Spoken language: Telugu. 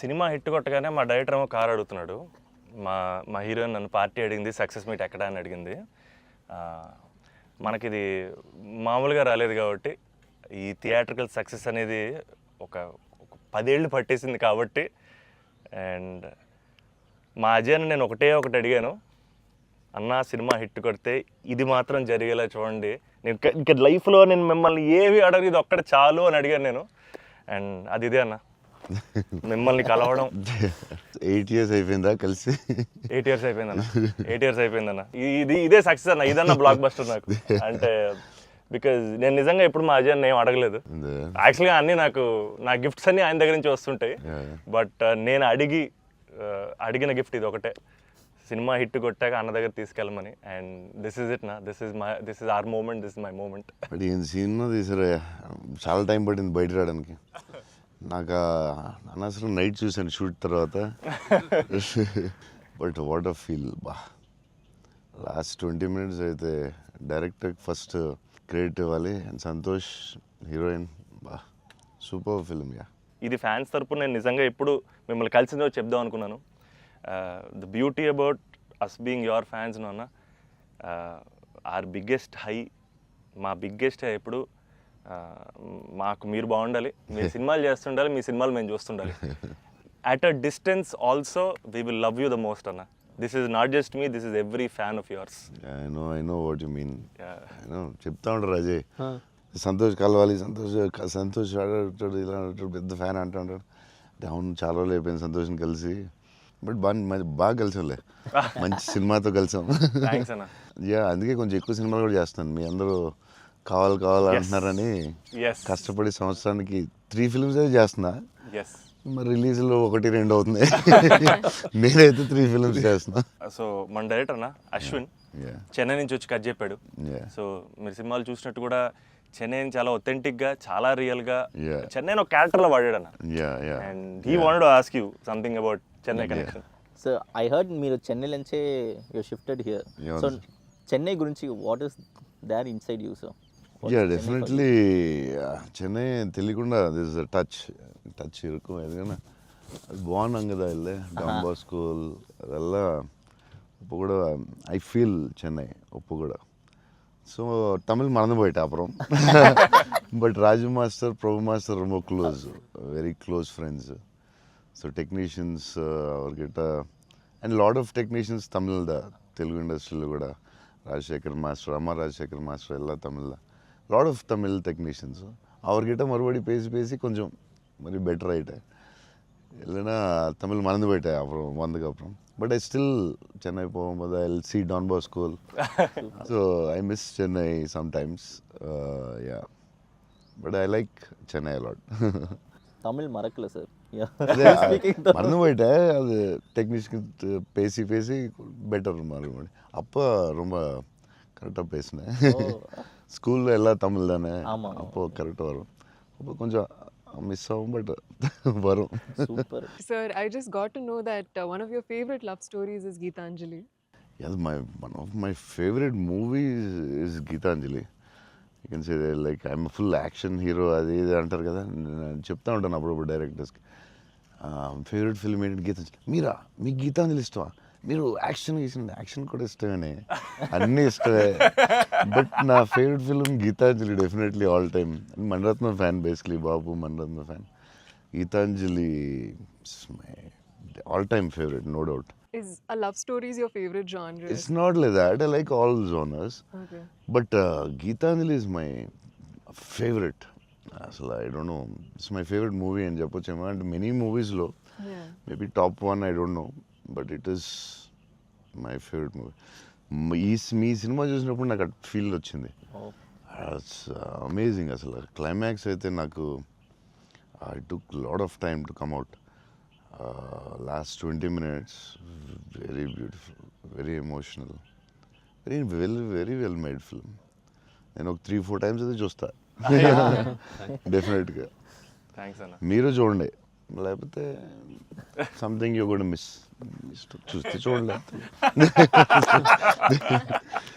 సినిమా హిట్ కొట్టగానే మా డైరెక్టర్ ఏమో కార్ అడుగుతున్నాడు. మా మా హీరోయిన్ నన్ను పార్టీ అడిగింది, సక్సెస్ మీట్ ఎక్కడ అని అడిగింది. మనకిది మామూలుగా రాలేదు కాబట్టి ఈ థియేట్రికల్ సక్సెస్ అనేది ఒక 10 ఏళ్ళు పట్టేసింది కాబట్టి. అండ్ మా అజయ్ని నేను ఒకటి అడిగాను, అన్న సినిమా హిట్ కొడితే ఇది మాత్రం జరిగేలా చూడండి, నేను ఇంకా లైఫ్లో నేను మిమ్మల్ని ఏవి అడగదు, ఇది ఒక్కటి చాలు అని అడిగాను నేను. అండ్ అది ఇదే అన్న, మిమ్మల్ని కలవడం. 8 years అయిపోయిందా కలిసి? 8 years అయిపోయిందన్న. 8 years అయిపోయిందన్న. ఇదే సక్సెస్ అన్న, ఇదన్న బ్లాక్ బస్టర్ నాకు. అంటే బికాజ్ నేను నిజంగా ఎప్పుడు మా అజయ్ ఏం అడగలేదు. యాక్చువల్గా అన్నీ నా గిఫ్ట్స్ అన్నీ ఆయన దగ్గర నుంచి వస్తుంటాయి. బట్ నేను అడిగిన గిఫ్ట్ ఇది ఒకటే, సినిమా హిట్ కొట్టాక అన్న దగ్గర తీసుకెళ్ళమని. అండ్ దిస్ ఇస్ ఇట్ నా, this is our moment, this is my moment. But ఈయన సినిమా తీసారా, చాలా టైం పట్టింది బయట రావడానికి. నాకు అనవసరం నైట్ చూశాను షూట్ తర్వాత. బట్ వాట్ అ ఫీల్ బా. లాస్ట్ 20 minutes అయితే డైరెక్టర్కి ఫస్ట్ క్రెడిట్ ఇవ్వాలి. అండ్ సంతోష్ హీరోయిన్, బా సూపర్ ఫిల్మ్. యా, ఇది ఫ్యాన్స్ తరపున నేను నిజంగా ఎప్పుడు మిమ్మల్ని కలిసిందో చెప్దాం అనుకున్నాను. The beauty about us being your fans అన్న, ఆర్ బిగ్గెస్ట్ హై, మా బిగ్గెస్ట్ హై ఎప్పుడు మాకు మీరు బాగుండాలి, మీరు సినిమాలు చేస్తుండాలి, మీ సినిమాలు మేము చూస్తుండాలి. At a distance also we will love you the most అన్న. This is not just me, this is every fan of yours. I know what you mean. చెప్తా ఉంటారు అజయ్, సంతోష్ కలవాలి, సంతోష్ ఆడాడు, ఇలా ఆడాడు, పెద్ద ఫ్యాన్ అంటాడు. అవును, చాలా రోజులు అయిపోయింది సంతోష్ని కలిసి. బట్ బాగా కలిసాంలే, మంచి సినిమాతో కలిసాం. యా, అందుకే కొంచెం ఎక్కువ సినిమాలు కూడా చేస్తాను. మీ అందరూ కావాలంటున్నారని కష్టపడి సంవత్సరానికి 3 films అయితే చేస్తున్నా. మరి రిలీజ్లో 1-2 అవుతుంది. నేనైతే 3 films చేస్తున్నా. సో మన డైరెక్టర్ అన్న అశ్విన్ చెన్నై నుంచి వచ్చి కట్ చెప్పాడు. సో మీరు సినిమాలు చూసినట్టు కూడా చెన్నైని చాలా ఒథెంటిక్గా, చాలా రియల్గా చెన్నైని ఒక క్యారెక్టర్లో వాడాడు అన్న. And he wanted to ask you something about Chennai connection. So I heard మీరు చెన్నై నుంచే you shifted here. So Chennai గురించి what is there inside you? So yeah, definitely Chennai తెలియకుండా దిస్ టచ్ ఇరుకు. ఎందుకన్నా అది బాగున్నాం కదా, వెళ్ళే డాన్ స్కూల్ ಅದೆಲ್ಲ ఉప్పు కూడా ఐ ఫీల్ చెన్నై ఉప్పు కూడా. సో తమిళ్ మறந்து போயிட்டேன் அப்புறம். But Raju master, Prabhu master ரொம்ப close, very close friends. So technicians அவர்கிட்ட and lot of technicians Tamil Telugu ఇండస్ట్రీలో కూడా, రాజశేఖర్ మాస్టర్, అమ్మ రాజశేఖర్ మాస్టర్ ಎಲ್ಲ Tamil, lot of Tamil technicians. அவர்கிட்ட மறுபடி பேசி கொஞ்சம் மாதிரி பெட்டர் ஆகிட்டேன். இல்லைன்னா தமிழ் மறந்து போயிட்டேன் அப்புறம் வந்ததுக்கப்புறம். பட் ஐ ஸ்டில் சென்னை போகும்போது I see Don Bosco. So I miss Chennai sometimes. Yeah, but I like Chennai a lot. Tamil மறக்கல சார், மறந்து போயிட்டேன். அது டெக்னீஷியன் பேசி பெட்டர் மறுபடி. அப்போ ரொம்ப கரெக்டாக பேசினேன். ஸ்கூலில் எல்லாம் தமிழ் தானே, அப்போது கரெக்டாக வரும். அப்போ கொஞ்சம் மிஸ் ஆகும், பட் வரும். Super. Sir, I just got to know that one of your favorite love stories is Geetanjali. Yes, one of my favorite movies is Geetanjali. You can say that, like, I'm a full action hero. అది ఇది అంటారు కదా, చెప్తా ఉంటాను అప్పుడప్పుడు డైరెక్టర్స్కి. ఫేవరెట్ ఫిల్మ్ ఏంటి? గీతాంజలి. మీకు గీతాంజలి ఇష్టమా? మీరు యాక్షన్ కూడా ఇష్టమే, అన్నీ ఇష్టమే. బట్ నా favourite film Gitanjali, definitely all time. Mani Ratnam fan, basically బాబు Mani Ratnam fan. Gitanjali my all time favourite, no doubt. Is a love story your favorite genre? It's not like that. I like all genres. Okay. But Geetanjali is my favorite. So I don't know. It's my favorite movie in Japochema, and many movies low. Yeah. Maybe top 1, I don't know. But it is my favorite movie. Me cinema చూసినప్పుడు నాకు అట్ ఫీల్ వచ్చింది. It's amazing. అసలు క్లైమాక్స్ అయితే నాకు I took lot of time to come out. Last 20 minutes, very beautiful, very emotional, very well made film. నేను ఒక 3-4 times అయితే చూస్తా డెఫినెట్గా. థ్యాంక్స్ అన్న. మీరు చూడండి, లేకపోతే సంథింగ్ యూ గోనా మిస్. చూస్తే చూడండి.